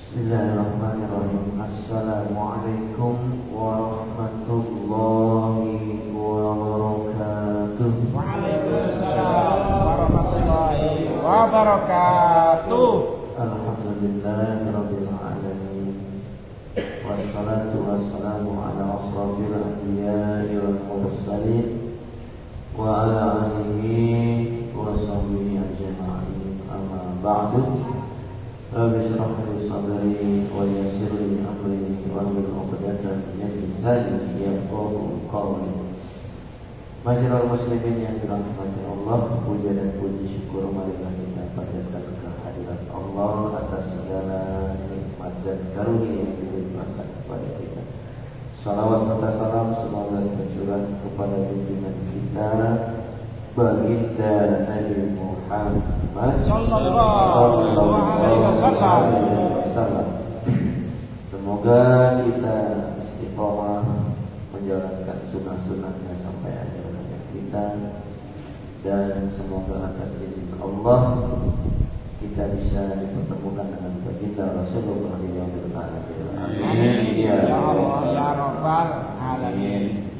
Bismillahirrahmanirrahim. Assalamualaikum warahmatullahi wabarakatuh. Waalaikumsalam warahmatullahi wabarakatuh. Alhamdulillahirabbil alamin. Wassalatu wassalamu ala asrofil anbiya'i wal mursalin wa ala alihi wa sahbihi ajma'in. Amma ba'du. Rabbi shrah li sadri wa yassir li amri wahlul 'uqdatam min lisani yafqahu qawli. Masyaallah muslimin yang dirahmati Allah, puja dan puji syukur marilah kita panjatkan kehadirat Allah atas segala nikmat dan karunia yang dilimpahkan kepada kita. Salawat serta salam semoga tercurah kepada junjungan kita baginda Nabi Muhammad sallallahu alaihi wasallam. Semoga kita istiqomah menjalankan sunnah-sunnahnya sampai akhir hayat kita, dan semoga atas izin Allah kita bisa dipertemukan dengan baginda Rasulullah di yaumil akhir. Amin ya Allah ya rabbal alamin.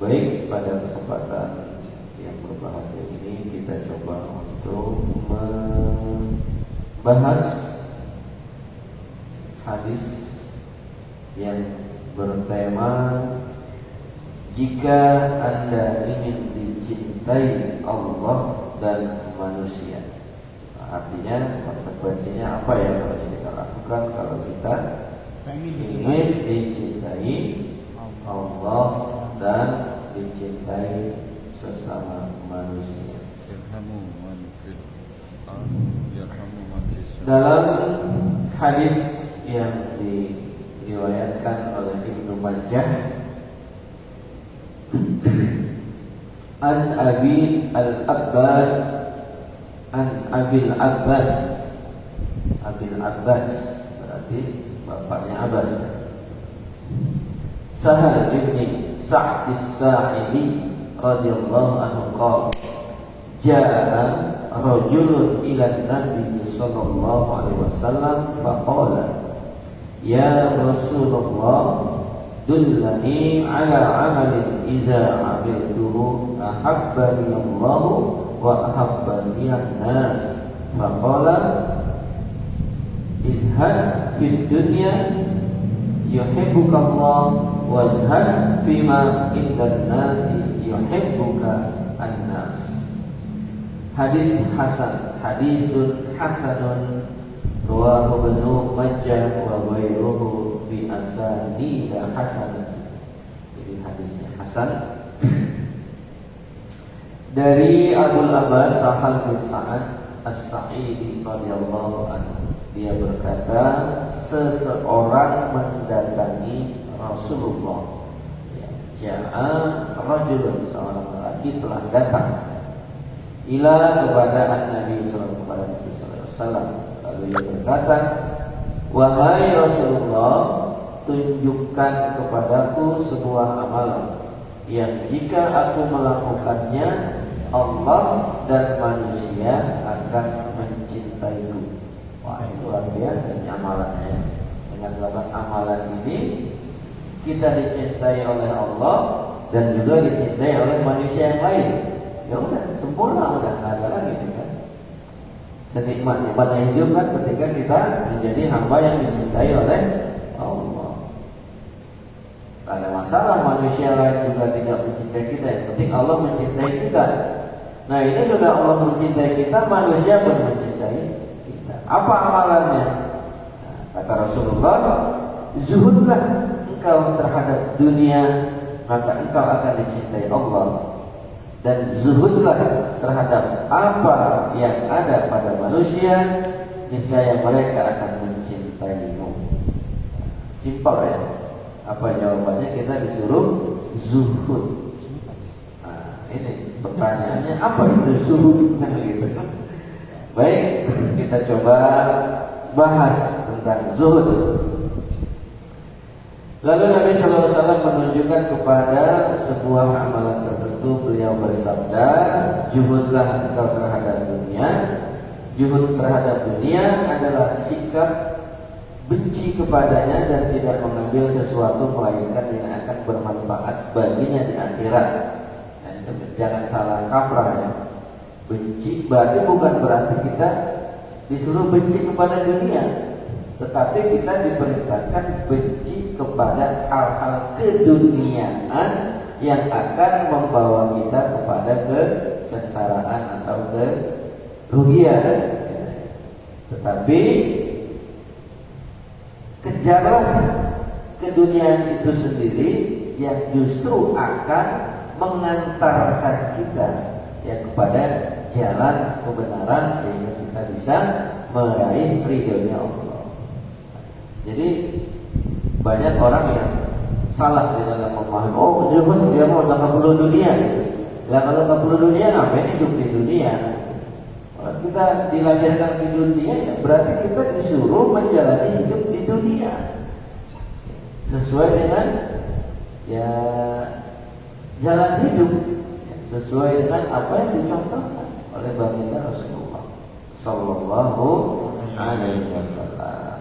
Baik, pada kesempatan yang berbahagia ini kita coba untuk membahas hadis yang bertema jika Anda ingin dicintai Allah dan manusia. Artinya konsekuensinya apa yang harus kita lakukan kalau kita ingin dicintai Allah dan dicintai sesama manusia. Dalam hadis yang diriwayatkan oleh Ibnu Majah an Abil Abbas berarti bapaknya Abbas, Sahal bin Sa'd as-Sa'idi radhiyallahu anhu qala jaa rajulun ila Nabi sallallahu alaihi wasallam faqala ya Rasulullah dullani ala amalin idza amiltuhu ahabbani Allah wa ahabbani an-nas faqala izhad fid dunya yuhibbuka Allah wajhad fima indan nasi yuhibbuka an-nas. Hadis hasan, hadisun hasanun rawahu Ibnu Majah wa ghairuhu bi asanid hasan. Jadi hadisnya hasan dari Abul Abbas Sahal bin Sa'ad As-Sa'idi radhiyallahu anhu. Dia berkata, seseorang mendatangi Rasulullah. Ja'a rajulun, seorang lelaki telah datang ila kepada Nabi sallallahu alaihi wasallam. Lalu ia berkata, wahai Rasulullah, tunjukkan kepadaku sebuah amalan yang jika aku melakukannya Allah dan manusia akan mencintaiku. Wah, itu luar biasa ini amalannya. Dengan melakukan amalan ini kita dicintai oleh Allah dan juga dicintai oleh manusia yang lain. Ya udah, sempurna, udah nggak ada lagi kan. Senikmat-nikmatnya hidup kan ketika kita menjadi hamba yang dicintai oleh Allah. Tak ada masalah manusia lain juga tidak mencintai kita. Yang penting Allah mencintai kita. Nah, ini sudah Allah mencintai kita, manusia pun mencintai kita. Apa amalannya? Nah, kata Rasulullah, zuhudlah engkau terhadap dunia, maka engkau akan dicintai Allah. Dan zuhudlah terhadap apa yang ada pada manusia, niscaya mereka akan mencintaimu. Simpel ya. Apa jawabannya? Kita disuruh zuhud. Nah, ini pertanyaannya, apa itu zuhud? Nah, gitu. Baik, kita coba bahas tentang zuhud. Lalu Nabi sallallahu alaihi wasallam menunjukkan kepada sebuah amalan tertentu. Beliau bersabda, juhudlah engkau terhadap dunia. Juhud terhadap dunia adalah sikap benci kepadanya dan tidak mengambil sesuatu melainkan yang akan bermanfaat baginya di akhirat. Dan jangan salah kaprah ya. Benci berarti bukan berarti kita disuruh benci kepada dunia, tetapi kita diperintahkan benci kepada hal-hal keduniaan yang akan membawa kita kepada kesengsaraan atau kerugian. Tetapi kejarlah keduniaan itu sendiri yang justru akan mengantarkan kita ya kepada jalan kebenaran sehingga kita bisa meraih ridhonya Allah. Jadi banyak orang yang salah di dalam memahami, oh dia mau nggak perlu dunia. Lah kalau nggak perlu dunia ngapain hidup di dunia? Kalau kita dilahirkan di dunia ya berarti kita disuruh menjalani hidup di dunia sesuai dengan ya jalan hidup, sesuai dengan apa yang dicontohkan oleh baginda Rasulullah Sallallahu Alaihi Wasallam.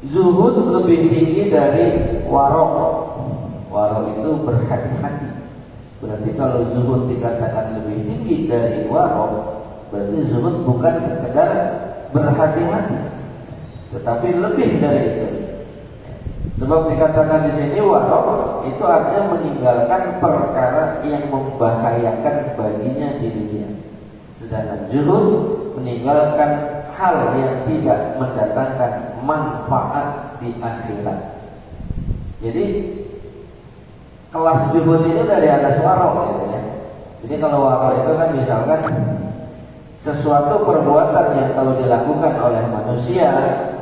Zuhud lebih tinggi dari warok. Warok itu berhati-hati. Berarti kalau zuhud dikatakan lebih tinggi dari warok, berarti zuhud bukan sekedar berhati-hati, tetapi lebih dari itu. Sebab dikatakan di sini warok itu artinya meninggalkan perkara yang membahayakan baginya di dunia. Sedangkan zuhud meninggalkan hal yang tidak mendatangkan manfaat di akhirat. Jadi kelas zuhud itu dari atas warok gitu ya. Jadi kalau warok itu kan misalkan sesuatu perbuatan yang kalau dilakukan oleh manusia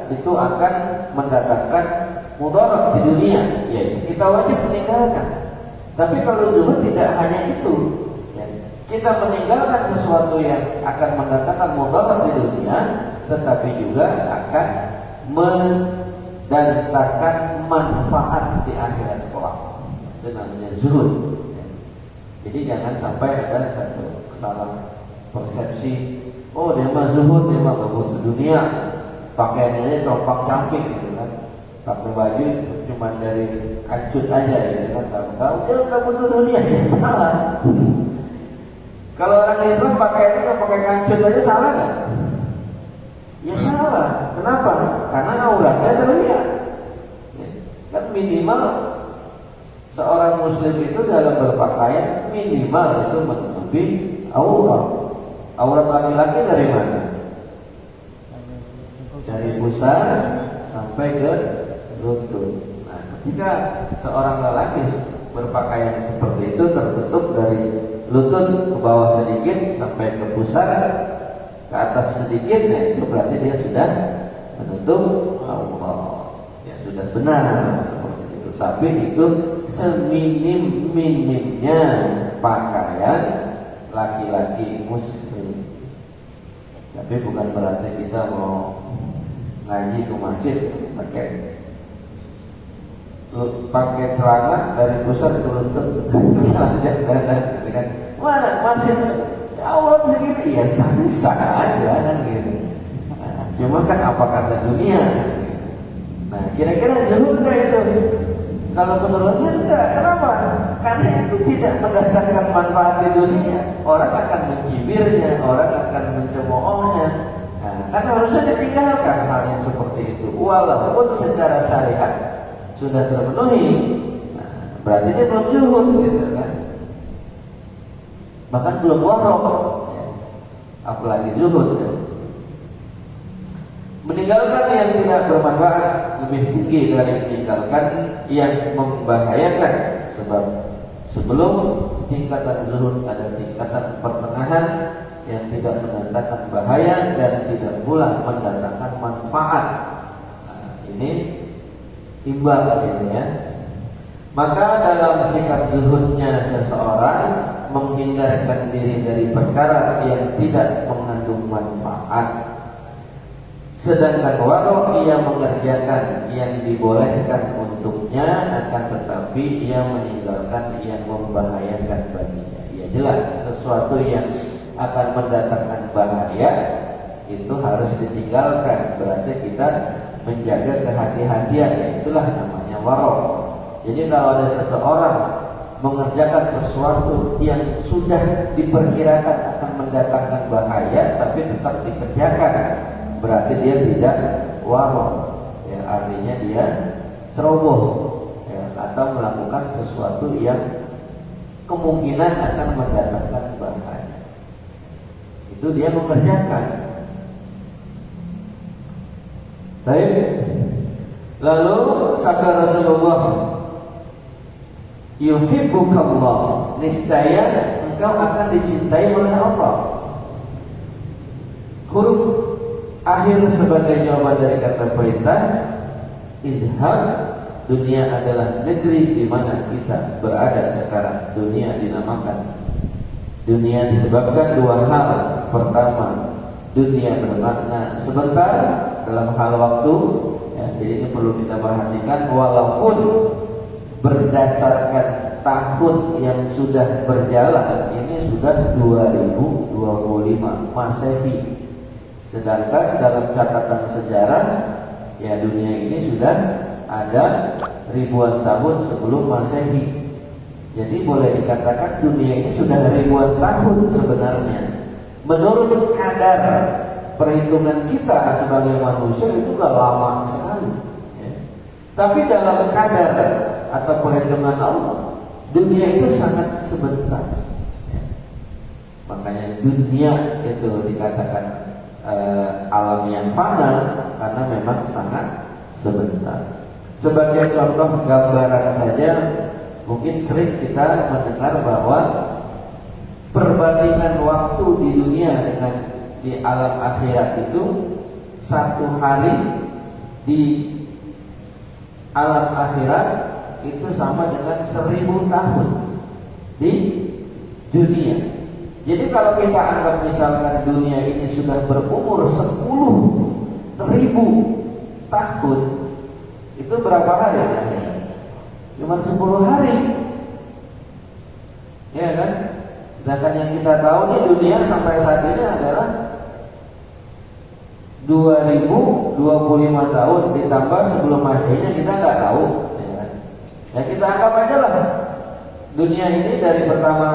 itu akan mendatangkan mudarat di dunia, ya kita wajib meninggalkan. Tapi kalau zuhud tidak hanya itu, ya, kita meninggalkan sesuatu yang akan mendatangkan mudarat di dunia, tetapi juga akan mendatangkan manfaat di akhirat kelak. Itu namanya zuhud. Ya. Jadi jangan sampai ada satu kesalahan persepsi, oh dia mah zuhud, dia mah butuh dunia, pakaiannya tompang camping gitu kan. Pakai baju cuma dari kancut aja gitu kan, tahu dia nggak butuh dunia, ya salah. Kalau orang Islam pakai itu pakai kancut aja salah nggak? Ya salah. Kenapa? Karena auratnya terlihat. Kan minimal seorang Muslim itu dalam berpakaian minimal itu menutupi aurat. Aurat laki-laki dari mana? Dari pusar sampai ke lutut. Nah, ketika seorang lelaki berpakaian seperti itu tertutup dari lutut ke bawah sedikit sampai ke pusar ke atas sedikit, nah itu berarti dia sudah menutup Allah. Ya sudah benar seperti itu. Tapi itu seminim-minimnya pakaian laki-laki Muslim. Tapi bukan berarti kita mau ngaji ke masjid pakai celana dari pusat ke lutut. Mana masjid aurat segini? Ya sah aja kan gitu. Nah, cuma kan apa kata dunia? Nah kira-kira zuhud nggak itu? Kalau menurut saya enggak. Kenapa? Karena itu tidak mendatangkan manfaat di dunia. Orang akan mencibirnya, orang akan mencemoohnya. Nah, kan harusnya ditinggalkan hal yang seperti itu. Walaupun secara syariat sudah terpenuhi, nah, berarti dia belum zuhud gitu kan. Bahkan belum warok, ya. Apalagi zuhud ya. Meninggalkan yang tidak bermanfaat lebih tinggi dari meninggalkan yang membahayakan. Sebab sebelum tingkatan zuhud ada tingkatan pertengahan yang tidak mendatangkan bahaya dan tidak pula mendatangkan manfaat. Nah, ini timbal ini ya. Maka dalam sikap zuhudnya seseorang menghindarkan diri dari perkara yang tidak mengandung manfaat. Sedangkan warok ia mengerjakan yang dibolehkan untuknya, akan tetapi ia meninggalkan yang membahayakan baginya. Ya jelas sesuatu yang akan mendatangkan bahaya itu harus ditinggalkan. Berarti kita kita menjaga kehati-hatian. Itulah namanya waro. Jadi kalau ada seseorang mengerjakan sesuatu yang sudah diperkirakan akan mendatangkan bahaya tapi tetap dikerjakan, berarti dia tidak waro. Ya, artinya dia ceroboh, ya, atau melakukan sesuatu yang kemungkinan akan mendatangkan bahaya. Itu dia mengerjakan. Baik. Lalu sabda Rasulullah, yuhibbukallah, niscaya engkau akan dicintai oleh Allah. Huruf akhir sebagai jawaban dari kata perintah, izhab. Dunia adalah negeri di mana kita berada sekarang. Dunia dinamakan dunia disebabkan dua hal. Pertama, dunia bermakna sebentar dalam hal waktu, ya, jadi ini perlu kita perhatikan. Walaupun berdasarkan tahun yang sudah berjalan, ini sudah 2025 Masehi, sedangkan dalam catatan sejarah, ya, dunia ini sudah ada ribuan tahun sebelum Masehi. Jadi boleh dikatakan dunia ini sudah ribuan tahun sebenarnya. Menurut kadar perhitungan kita sebagai manusia itu sudah lama sekali, ya. Tapi dalam kadar atau perhitungan Allah, dunia itu sangat sebentar, ya. Makanya dunia itu dikatakan alam yang fana karena memang sangat sebentar. Sebagai contoh gambaran saja, mungkin sering kita mendengar bahwa perbandingan waktu di dunia dengan di alam akhirat itu, satu hari di alam akhirat itu sama dengan 1000 tahun di dunia. Jadi kalau kita anggap misalkan dunia ini sudah berumur 10.000 tahun, itu berapa hari? Cuma 10 hari, ya kan? Sedangkan yang kita tahu nih, dunia sampai saat ini adalah 2025 tahun ditambah sebelum Masehinya kita nggak tahu, ya kan? Ya kita anggap aja lah dunia ini dari pertama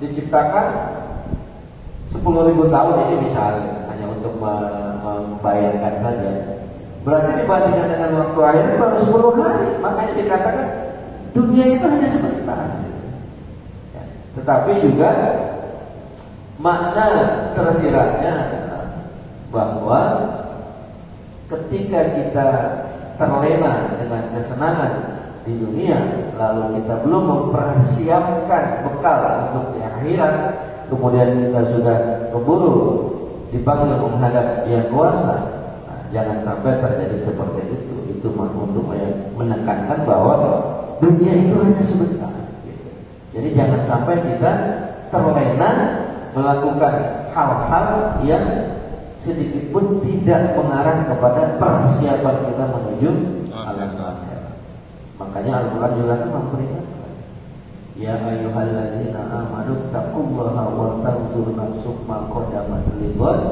diciptakan 10.000 tahun, ini misalnya hanya untuk membayangkan saja. Berarti dibandingkan dengan waktu akhir baru 10 hari. Makanya dikatakan dunia itu hanya sebentar, ya. Tetapi juga makna tersiratnya adalah bahwa ketika kita terlena dengan kesenangan di dunia, lalu kita belum mempersiapkan bekal untuk di akhirat, kemudian kita sudah keburu dipanggil menghadap Yang Kuasa, nah, jangan sampai terjadi seperti itu. Itu untuk menekankan bahwa dunia itu hanya sebentar, gitu. Jadi jangan sampai kita terlena melakukan hal-hal yang sedikit pun tidak mengarah kepada persiapan kita menuju alam akhirat. Makanya Al-Quran juga memperingatkan, ya ayyuhalladzina amanu taqullaha wa tanzur nafsum ma qaddamat lighad.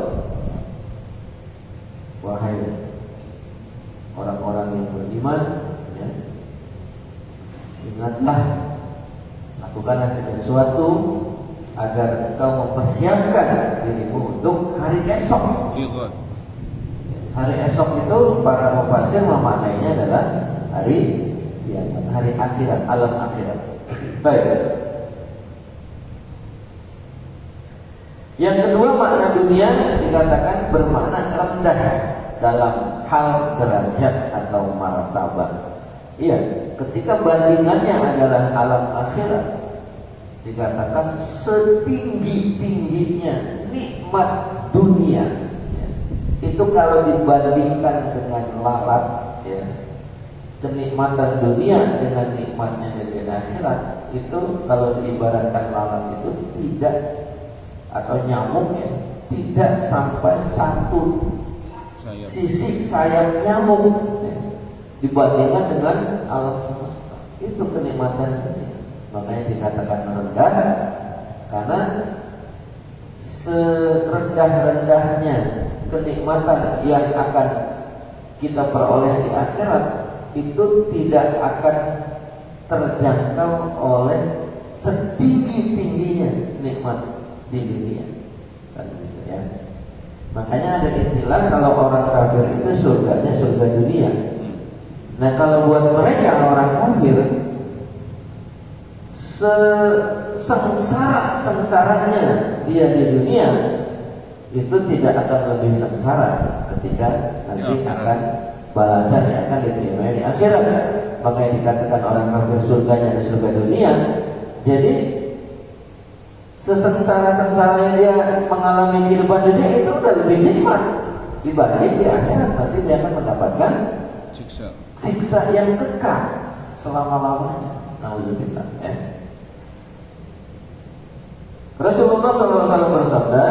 Wahai orang-orang yang beriman, ya, ingatlah, lakukanlah sesuatu agar engkau mempersiapkan dirimu untuk hari esok. Hari esok itu para mufassir memaknainya adalah hari hari akhirat, alam akhirat. Baik. Yang kedua, makna dunia dikatakan bermakna rendah dalam hal derajat atau martabat. Iya, ketika bandingannya adalah alam akhirat, dikatakan setinggi-tingginya nikmat dunia, ya, itu kalau dibandingkan dengan lalat, ya, kenikmatan dunia dengan nikmatnya dari akhirat, itu kalau diibaratkan lalat itu tidak, atau nyamuk, ya, tidak sampai satu sisi sayap nyamuk, ya, dibandingkan dengan alam semesta. Itu kenikmatan dunia. Makanya dikatakan rendah karena serendah-rendahnya kenikmatan yang akan kita peroleh di akhirat itu tidak akan terjangkau oleh setinggi-tingginya nikmat di dunia. Kan gitu ya. Makanya ada istilah kalau orang kafir itu surganya surga dunia. Nah kalau buat mereka orang kafir, sengsara-sengsaranya dia di dunia itu tidak akan lebih sengsara ketika nanti akan balasan yang akan diterima di akhirat. Makanya dikatakan orang kafir surganya di surga dunia. Jadi sesengsara-sengsaranya dia mengalami kehidupan dunia itu udah lebih nikmat dibanding di akhirat. Nanti dia akan mendapatkan siksa yang kekal selama-lamanya. Nauzubillah ya. Rasulullah SAW bersabda,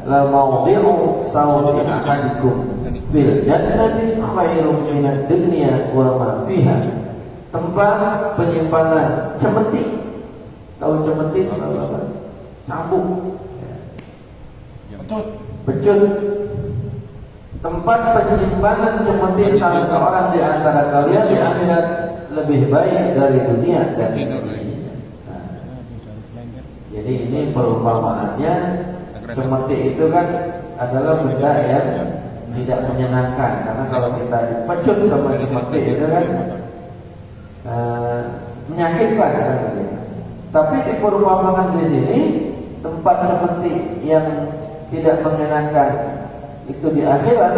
la mawdi'u sawti ahadikum fil jannati khairum minad dunya wa ma fiha. Tempat penyimpanan cemeti. Tahu cemeti apa? Cambuk. Pecut. Tempat penyimpanan cemeti salah seorang di antara kalian di akhirat lebih baik dari dunia dan seisinya. Nah, jadi ini perumpamaannya cemeti itu kan adalah benda yang tidak menyenangkan, karena kalau kita dipecut sama cemeti itu kan menyakitkan kan? Tapi diperumpamakan di sini tempat cemeti yang tidak menyenangkan itu di akhirat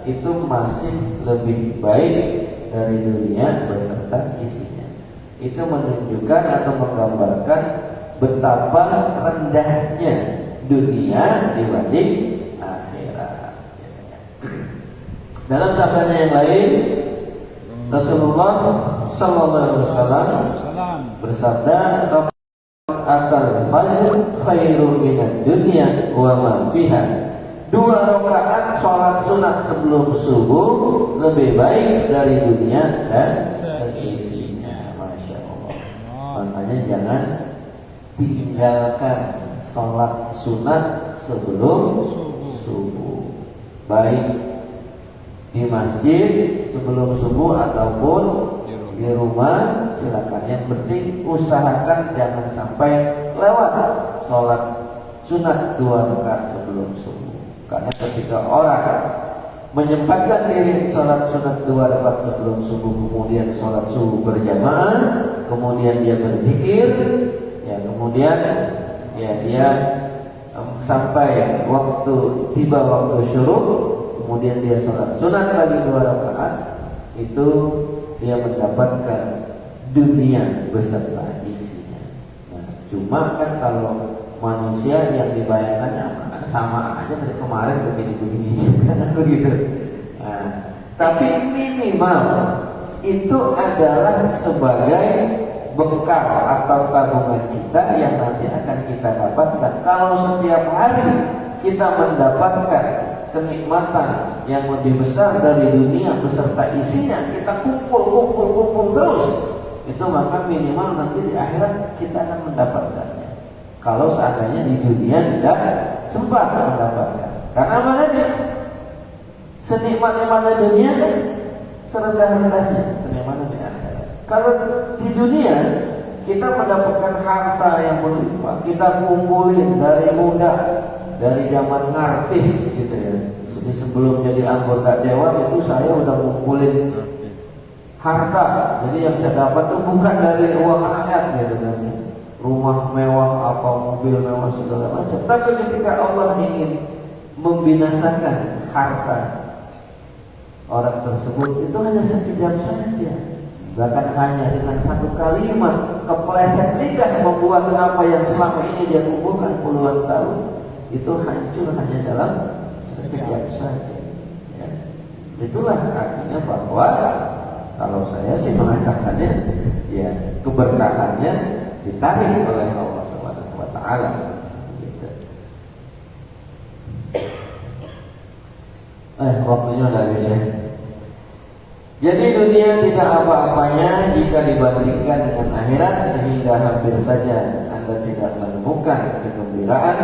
itu masih lebih baik dari dunia beserta isinya. Itu menunjukkan atau menggambarkan betapa rendahnya dunia dibanding akhirat. Dalam sabdanya yang lain, Rasulullah sallallahu alaihi wasallam bersabda, "Akal fajr khairum minad dunya wa ma fiha." 2 rakaat sholat sunat sebelum subuh lebih baik dari dunia dan seisinya. Masya Allah. Makanya jangan tinggalkan sholat sunat sebelum subuh, baik di masjid sebelum subuh ataupun di rumah. Silakan. Yang penting usahakan jangan sampai lewat sholat sunat 2 rakaat sebelum subuh. Karena ketika orang menyempatkan diri sholat sunat 2 rakaat sebelum subuh, kemudian sholat subuh berjamaah, kemudian dia berzikir, ya kemudian ya dia sampai waktu tiba waktu syuruk, kemudian dia sholat sunat lagi 2 rakaat, itu dia mendapatkan dunia beserta isinya. Nah, cuma kan kalau manusia yang dibayangkannya sama aja dari kemarin begini-begini kan begitu. Nah, tapi minimal itu adalah sebagai bekal atau tabungan kita yang nanti akan kita dapatkan. Kalau setiap hari kita mendapatkan kenikmatan yang lebih besar dari dunia beserta isinya, kita kumpul terus, itu maka minimal nanti di akhirat kita akan mendapatkannya. Kalau seandainya di dunia tidak sempat mendapatkan, karena makanya senikmat-nikmatnya dunia kan serendah-rendahnya kenikmatan di akhirat. Kalau di dunia kita mendapatkan harta yang berlimpah, kita kumpulin dari muda, dari zaman ngartis gitu ya. Jadi sebelum jadi anggota dewan itu saya udah kumpulin harta. Jadi yang saya dapat itu bukan dari uang rakyat gitu kan. Rumah mewah, apa mobil mewah segala macam. Tapi ketika Allah ingin membinasakan harta orang tersebut, itu hanya sekejap saja. Bahkan hanya dengan satu kalimat kepleset lidah membuat apa yang selama ini dia kumpulkan puluhan tahun itu hancur hanya dalam sekejap saja. Ya. Itulah artinya bahwa kalau saya sih mengatakannya, ya keberkahannya ditarik oleh Allah Subhanahu wa taala. Gitu. Waktunya udah habis ya. Jadi dunia tidak apa-apanya jika dibandingkan dengan akhirat, sehingga hampir saja Anda tidak menemukan kegembiraan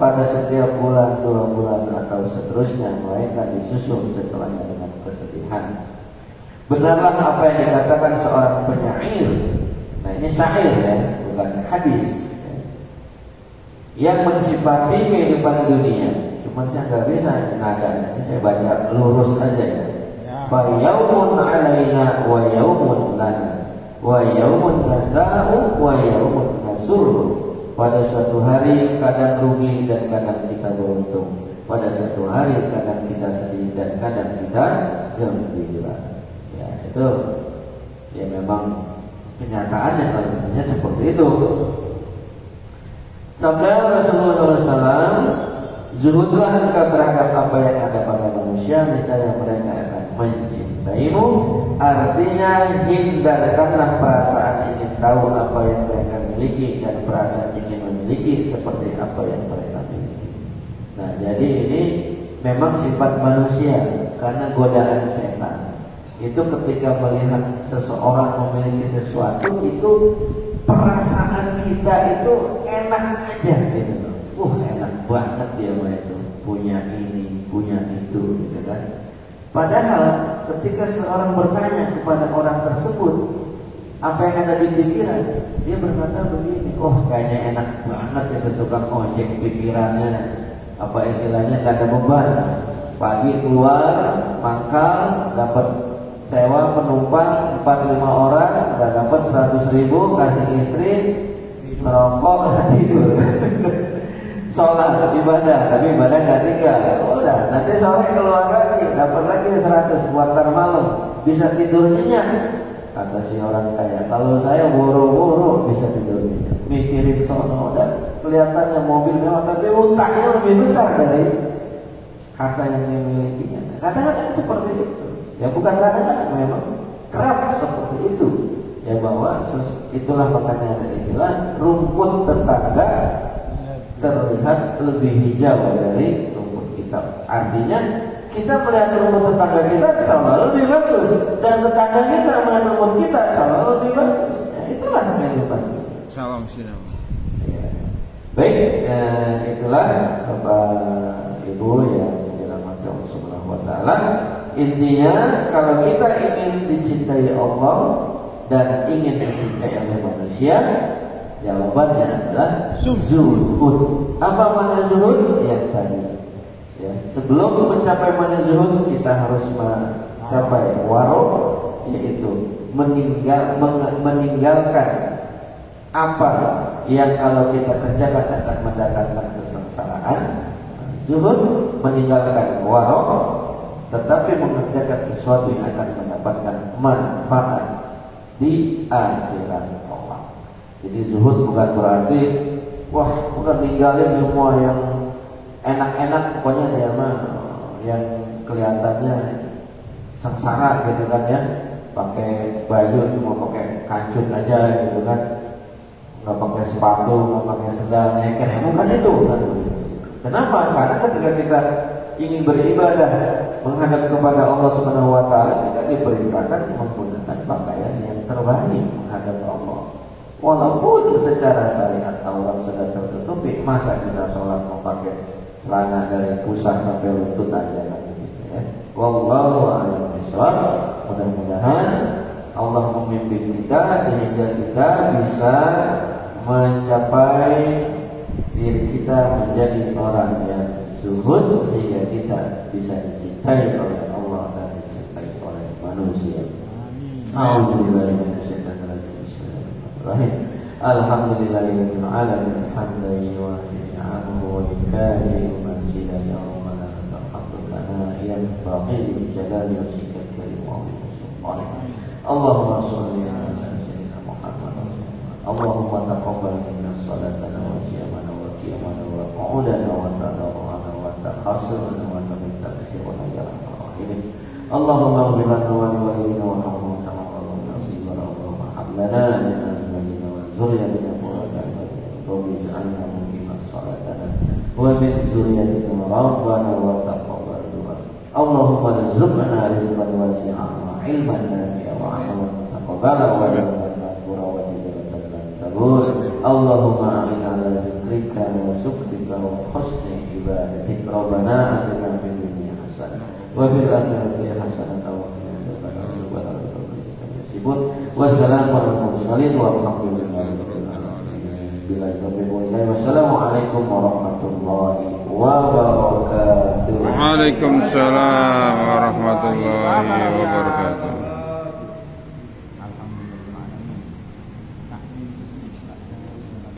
pada setiap bulan, 2 bulan atau seterusnya, melainkan disusul setelahnya dengan kesedihan. Benarlah apa yang dikatakan seorang penyair. Nah ini syair ya, bukan hadis ya, yang mensifati kehidupan dunia. Cuma saya nggak bisa nada, saya baca lurus aja ya. Fa yaumun alaina wa yaumun lana wa yaumun nasa'u wa yaumun nasurru. Pada suatu hari kadang rugi dan kadang kita beruntung. Pada suatu hari kadang kita sedih dan kadang kita gembira. Ya itu ya memang kenyataannya kalau seperti itu. Sabda Rasulullah SAW, zuhudlah engkau terhadap apa yang ada pada manusia, misalnya mereka akan mencintaimu. Artinya hindarkanlah perasaan ingin tahu apa yang mereka miliki dan perasaan ingin memiliki seperti apa yang mereka miliki. Nah jadi ini memang sifat manusia karena godaan setan. Itu ketika melihat seseorang memiliki sesuatu, itu perasaan kita itu enak aja gitu. Enak banget dia itu punya ini, punya itu gitu kan. Padahal ketika seorang bertanya kepada orang tersebut apa yang ada di pikiran, dia berkata begini, kayaknya enak banget ya tukang ojek, pikirannya apa istilahnya gak ada beban. Pagi keluar mangkal dapat sewa penumpang 4-5 orang, udah dapat 100.000, kasih istri, merokok, tidur. Sholat, ibadah, tapi ibadah gak tinggal. Udah, nanti sore keluar lagi, dapat lagi 100 buat ntar malam, bisa tidur nyenyak. Kata si orang kaya, kalau saya boro-boro bisa tidur nyenyak. Mikirin sono, dan kelihatannya mobil mewah, tapi utangnya lebih besar dari harta yang dimilikinya. Kadang-kadang seperti itu. Ya bukan kadang-kadang, memang kerap seperti itu. Ya bahwa itulah makanya ada istilah rumput tetangga terlihat lebih hijau dari rumput kita. Artinya kita melihat rumput tetangga kita selalu lebih bagus, dan tetangga kita melihat rumput kita selalu lebih bagus. Ya, itulah kehidupan. Salam silam. Ya. Baik, itulah Bapak Ibu yang dirahmati Allah Subhanahu Wa Taala. Intinya kalau kita ingin dicintai Allah dan ingin dicintai oleh manusia, jawabannya adalah zuhud. Apa makna zuhud? Yang tadi. Ya, sebelum mencapai makna zuhud kita harus mencapai waro, yaitu meninggalkan apa yang kalau kita kerjakan akan mendatangkan kesengsaraan. Zuhud meninggalkan waro, tetapi mengerjakan sesuatu yang akan mendapatkan manfaat di akhirat Allah. Jadi zuhud bukan berarti udah ninggalin semua yang enak-enak, pokoknya dia mah yang kelihatannya sengsara gitu kan ya, pakai baju cuma pakai kancut aja gitu kan, nggak pakai sepatu, nggak pakai sendal, nyeker, bukan itu kan. Kenapa? Karena ketika kita ingin beribadah menghadap kepada Allah Subhanahu Wa Taala, kita diperintahkan menggunakan pakaian yang terbaik menghadap Allah. Walaupun secara syariat aurat sudah tertutupi, masa kita sholat mau pakai celana dari pusar sampai lutut aja kan gitu ya. Wallahu a'lam bishawab. Mudah-mudahan Allah memimpin kita sehingga kita bisa mencapai diri kita menjadi orang yang zuhud, sehingga kita bisa dicintai oleh Allah dan dicintai oleh manusia. Alhamdulillahirabbil alamin, hamdan yuwafi ni'amahu wa yukafi manzilan yawmana alhamdulillah yanbaghi li jalali wajhika karim wa sultanik. Allahumma shalli ala sayyidina Muhammad. Allahumma taqabbal minna salatana wa siyamana wa qiyamana wa qu'udana wa tadarruana wa tahassuna wa tabassirana ya rabbal alamin. Allahumma ighfir lana wa li walidina wa hamhum kama qalna nasib wa Allahumma hab lana min azwajina wa dhurriyyatina qurrata a'yun waj'alna muqimat salatana wa min dhurriyyatina rabbana wa taqabbal du'a. Allahumma rizqna rizqan wasi'an wa ilman nafi'an wa amalan taqabbala wa Allahumma a'inna ala zikrika wa syukrika wa husni ibadatik. Rabbana atina fid dunya hasanah wa fil akhirati hasanatan wa qina adzabannar. Subhanallah wa wassalamu ala mursalin walhamdulillahi rabbil alamin. Bila taufiq wallahi wassalamualaikum warahmatullahi wabarakatuh. Waalaikumsalam warahmatullahi wabarakatuh.